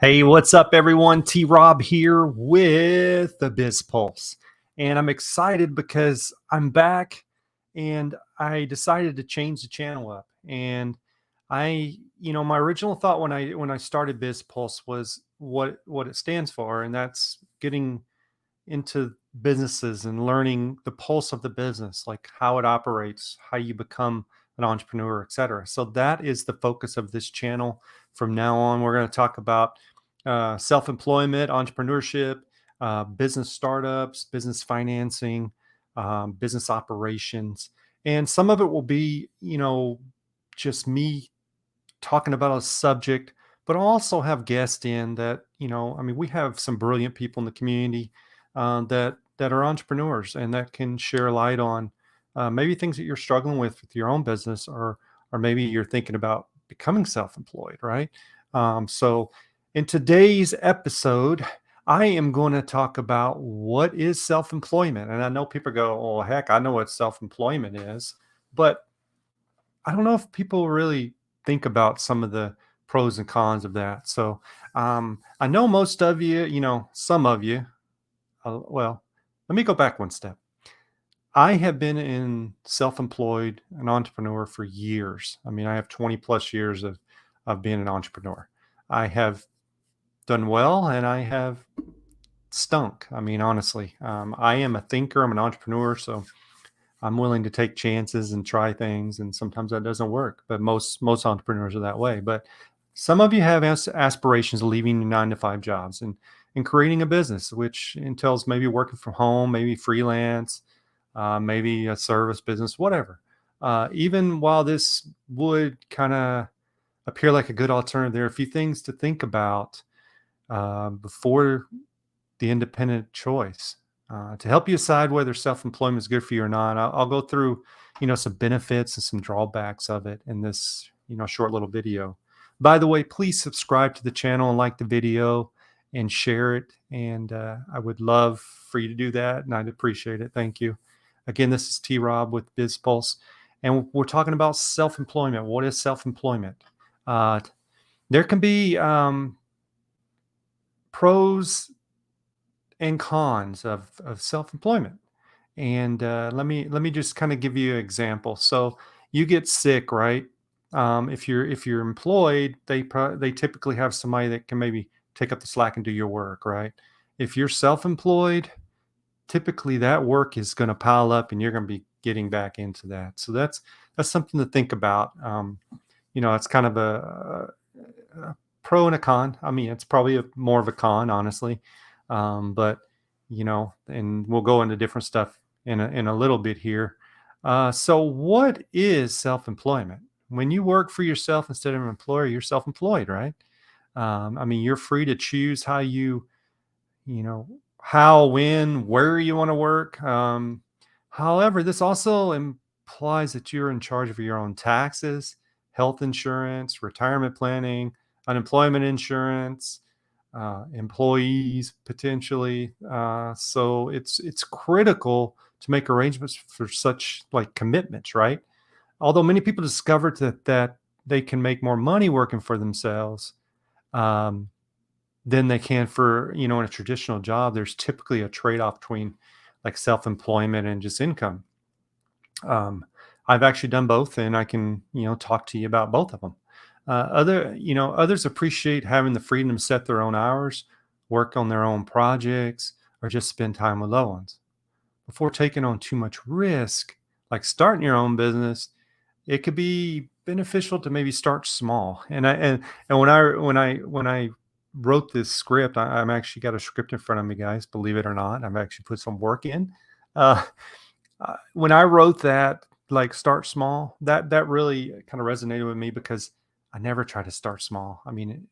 Hey, what's up, everyone? T Rob here with the Biz Pulse. And I'm excited because I'm back and I decided to change the channel up. And my original thought when I started Biz Pulse was what it stands for, and that's getting into businesses and learning the pulse of the business, like how it operates, how you become an entrepreneur, etc. So that is the focus of this channel. From now on, we're going to talk about self-employment, entrepreneurship, business startups, business financing, business operations, and some of it will be, just me talking about a subject, but I'll also have guests in that, we have some brilliant people in the community that are entrepreneurs and that can share light on maybe things that you're struggling with your own business, or maybe you're thinking about becoming self-employed, right? So in today's episode, I am going to talk about what is self-employment. And I know people go, "Oh, heck, I know what self-employment is," but I don't know if people really think about some of the pros and cons of that. So I know most of you, some of you, well, let me go back one step. I have been in self-employed, an entrepreneur for years. I mean, I have 20 plus years of being an entrepreneur. I have done well and I have stunk. I mean, honestly, I am a thinker, I'm an entrepreneur. So I'm willing to take chances and try things, and sometimes that doesn't work. But most entrepreneurs are that way. But some of you have aspirations of leaving your 9 to 5 jobs and creating a business, which entails maybe working from home, maybe freelance, maybe a service business, whatever. Even while this would kind of appear like a good alternative, there are a few things to think about before the independent choice. To help you decide whether self-employment is good for you or not, I'll go through, some benefits and some drawbacks of it in this, short little video. By the way, please subscribe to the channel and like the video and share it. And I would love for you to do that, and I'd appreciate it. Thank you. Again, this is T Rob with Biz Pulse, and we're talking about self-employment. What is self-employment? There can be pros and cons of self-employment. And let me just kind of give you an example. So you get sick, right? If you're employed, they typically have somebody that can maybe take up the slack and do your work, right? If you're self-employed, typically that work is going to pile up and you're going to be getting back into that. So that's something to think about. It's kind of a pro and a con. I mean, it's probably more of a con, honestly. But and we'll go into different stuff in a little bit here. So what is self-employment? When you work for yourself instead of an employer, you're self-employed, right? You're free to choose you know, how, when, where you want to work. However, this also implies that you're in charge of your own taxes, health insurance, retirement planning, unemployment insurance, employees potentially. So it's critical to make arrangements for such like commitments, right? Although many people discovered that they can make more money working for themselves um, than they can for in a traditional job. There's typically a trade-off between like self-employment and just income. Um, I've actually done both, and I can talk to you about both of them. Others appreciate having the freedom to set their own hours, work on their own projects, or just spend time with loved ones. Before taking on too much risk, like starting your own business, it could be beneficial to maybe start small. And when I wrote this script, I'm actually got a script in front of me, guys. Believe it or not, I've actually put some work in. Uh, when I wrote that, like start small, that really kind of resonated with me because I never try to start small. I mean,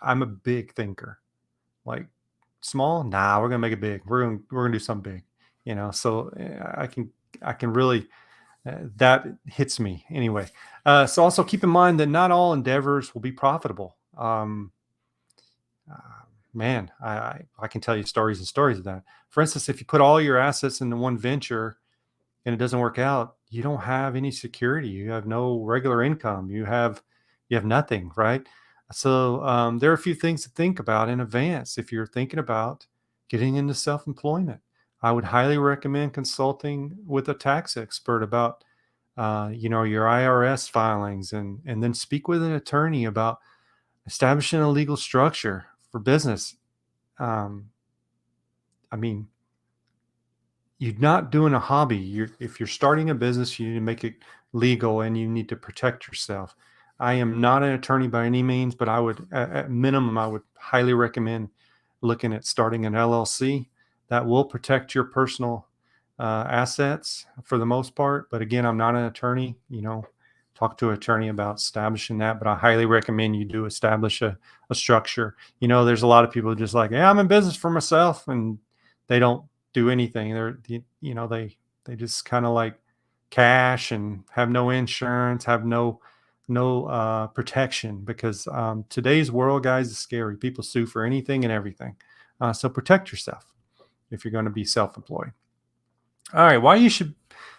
I'm a big thinker. Like small, nah, we're gonna make it big. We're gonna do something big. So I can really that hits me anyway. So also keep in mind that not all endeavors will be profitable. Uh, Man, I can tell you stories and stories of that. For instance, if you put all your assets into one venture and it doesn't work out, you don't have any security. You have no regular income. You have nothing, right? So there are a few things to think about in advance if you're thinking about getting into self-employment. I would highly recommend consulting with a tax expert about, your IRS filings, and then speak with an attorney about establishing a legal structure for business. Um, I mean, you're not doing a hobby. If you're starting a business, you need to make it legal and you need to protect yourself. I am not an attorney by any means, but I would, at minimum, I would highly recommend looking at starting an LLC that will protect your personal assets for the most part. But again, I'm not an attorney. Talk to an attorney about establishing that. But I highly recommend you do establish a structure. There's a lot of people just like, yeah, I'm in business for myself, and they don't do anything. They just kind of like cash and have no insurance, have no protection, because today's world, guys, is scary. People sue for anything and everything. So protect yourself if you're going to be self-employed. All right, why you should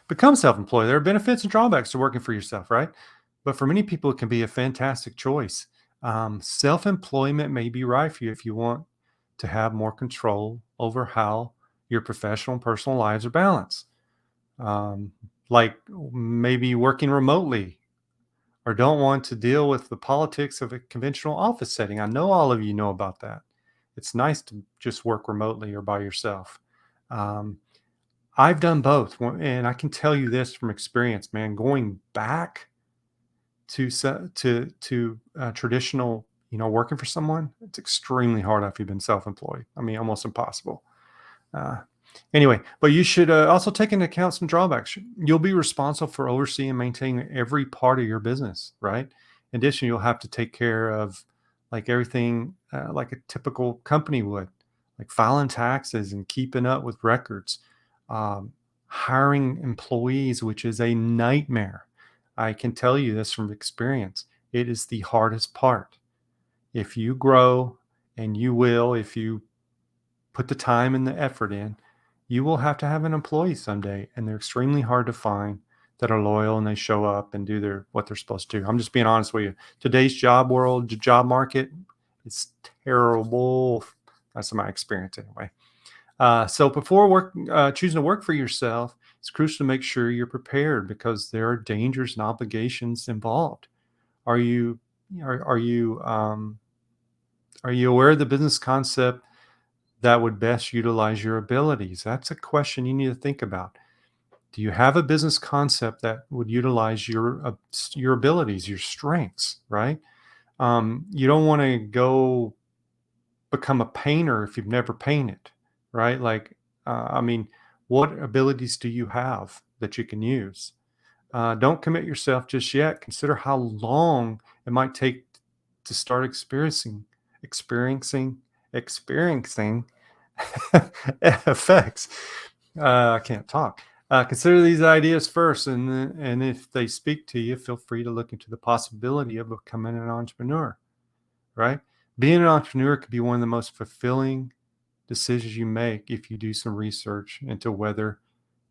become self-employed? There are benefits and drawbacks to working for yourself, right? But for many people, it can be a fantastic choice. Self-employment may be right for you if you want to have more control over how your professional and personal lives are balanced. Um, like maybe working remotely, or don't want to deal with the politics of a conventional office setting. I know all of you know about that. It's nice to just work remotely or by yourself. Um, I've done both, and I can tell you this from experience, man. Going back to traditional, working for someone, it's extremely hard after you've been self-employed. I mean, almost impossible. Uh, anyway, but you should also take into account some drawbacks. You'll be responsible for overseeing and maintaining every part of your business, right? In addition, you'll have to take care of like everything like a typical company would, like filing taxes and keeping up with records, hiring employees, which is a nightmare. I can tell you this from experience. It is the hardest part. If you grow, and you will, if you put the time and the effort in, you will have to have an employee someday, and they're extremely hard to find that are loyal and they show up and do what they're supposed to do. I'm just being honest with you. Today's job world, the job market, it's terrible. That's my experience anyway. So before choosing to work for yourself, it's crucial to make sure you're prepared, because there are dangers and obligations involved. Are you are you are you aware of the business concept that would best utilize your abilities? That's a question you need to think about. Do you have a business concept that would utilize your abilities, your strengths, right? You don't want to go become a painter if you've never painted, right? Like, I mean, what abilities do you have that you can use? Don't commit yourself just yet. Consider how long it might take to start experiencing effects. I can't talk. Consider these ideas first, and if they speak to you, feel free to look into the possibility of becoming an entrepreneur. Right? Being an entrepreneur could be one of the most fulfilling decisions you make if you do some research into whether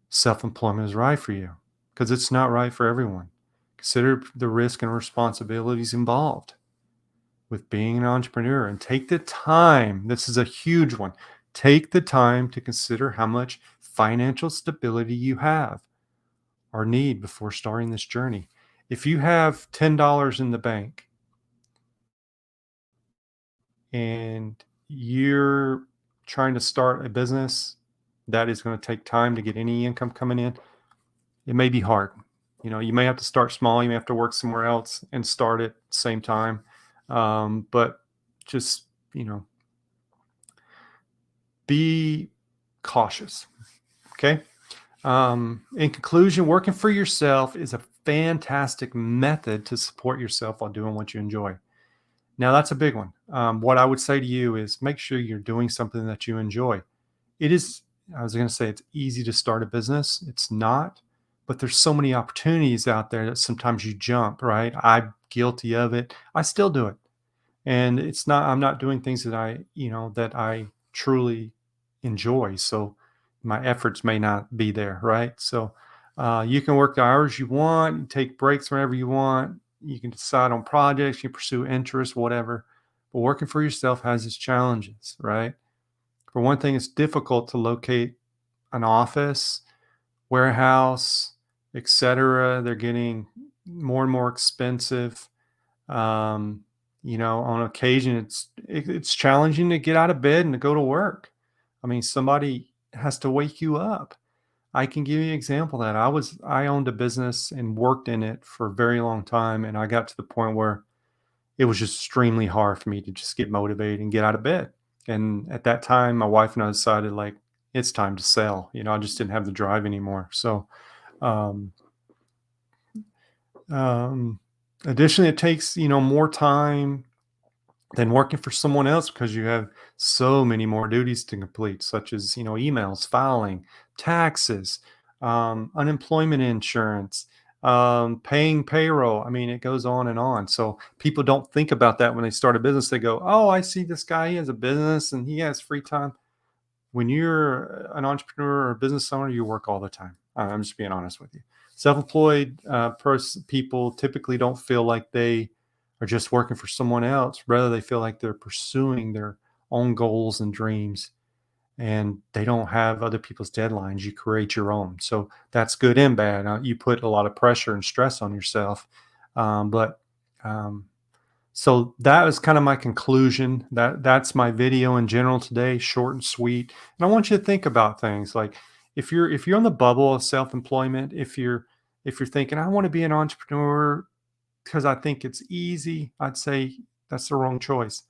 self-employment is right for you, because it's not right for everyone. Consider the risk and responsibilities involved with being an entrepreneur, and take the time. This is a huge one. Take the time to consider how much financial stability you have or need before starting this journey. If you have $10 in the bank and you're trying to start a business that is going to take time to get any income coming in, it may be hard. You may have to start small. You may have to work somewhere else and start at the same time. But just, be cautious. Okay. In conclusion, working for yourself is a fantastic method to support yourself while doing what you enjoy. Now, that's a big one. What I would say to you is make sure you're doing something that you enjoy. I was going to say it's easy to start a business. It's not, but there's so many opportunities out there that sometimes you jump, right? I'm guilty of it. I still do it. And I'm not doing things that I truly enjoy. So my efforts may not be there, right? So you can work the hours you want, take breaks whenever you want. you can decide on projects, you pursue interests, whatever. But working for yourself has its challenges, right? For one thing, it's difficult to locate an office, warehouse, etc. They're getting more and more expensive. Um, on occasion, it's challenging to get out of bed and to go to work. I mean, somebody has to wake you up. I can give you an example of that I owned a business and worked in it for a very long time, and I got to the point where it was just extremely hard for me to just get motivated and get out of bed. And at that time, my wife and I decided like it's time to sell. I just didn't have the drive anymore. So, um, um, additionally, it takes more time than working for someone else because you have so many more duties to complete, such as emails, filing, taxes, unemployment insurance, paying payroll. I mean, it goes on and on. So people don't think about that when they start a business. They go, "Oh, I see this guy. He has a business and he has free time." When you're an entrepreneur or a business owner, you work all the time. I'm just being honest with you. Self-employed people typically don't feel like they are just working for someone else. Rather, they feel like they're pursuing their own goals and dreams, and they don't have other people's deadlines. You create your own. So that's good and bad. You put a lot of pressure and stress on yourself, but so that was kind of my conclusion. That's my video in general today, short and sweet. And I want you to think about things like if you're on the bubble of self-employment, if you're thinking I want to be an entrepreneur because I think it's easy, I'd say that's the wrong choice.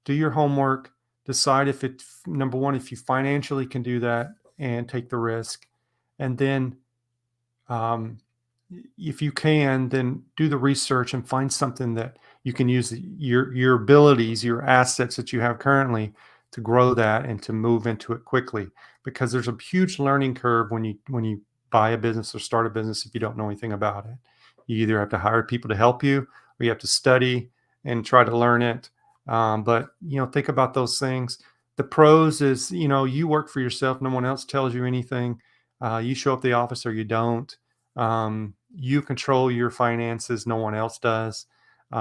Do your homework, decide if it number one, if you financially can do that and take the risk. And then um, if you can, then do the research and find something that you can use your abilities, your assets that you have currently to grow that and to move into it quickly. Because there's a huge learning curve when you buy a business or start a business if you don't know anything about it. You either have to hire people to help you, or you have to study and try to learn it. But think about those things. The pros is you work for yourself. No one else tells you anything. You show up at the office or you don't. You control your finances. No one else does.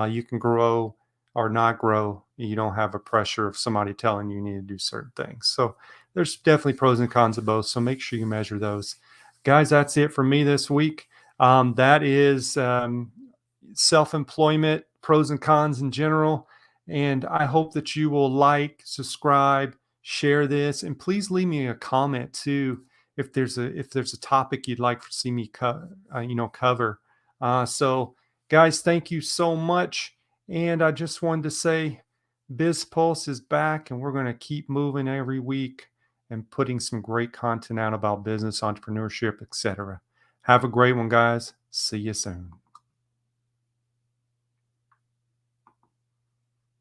You can grow or not grow. You don't have a pressure of somebody telling you need to do certain things. So there's definitely pros and cons of both. So make sure you measure those. Guys, that's it for me this week. That is self-employment, pros and cons in general. And I hope that you will like, subscribe, share this, and please leave me a comment too if there's a topic you'd like to see me cover. So guys, thank you so much. And I just wanted to say Biz Pulse is back and we're going to keep moving every week and putting some great content out about business, entrepreneurship, etc. Have a great one, guys. See you soon.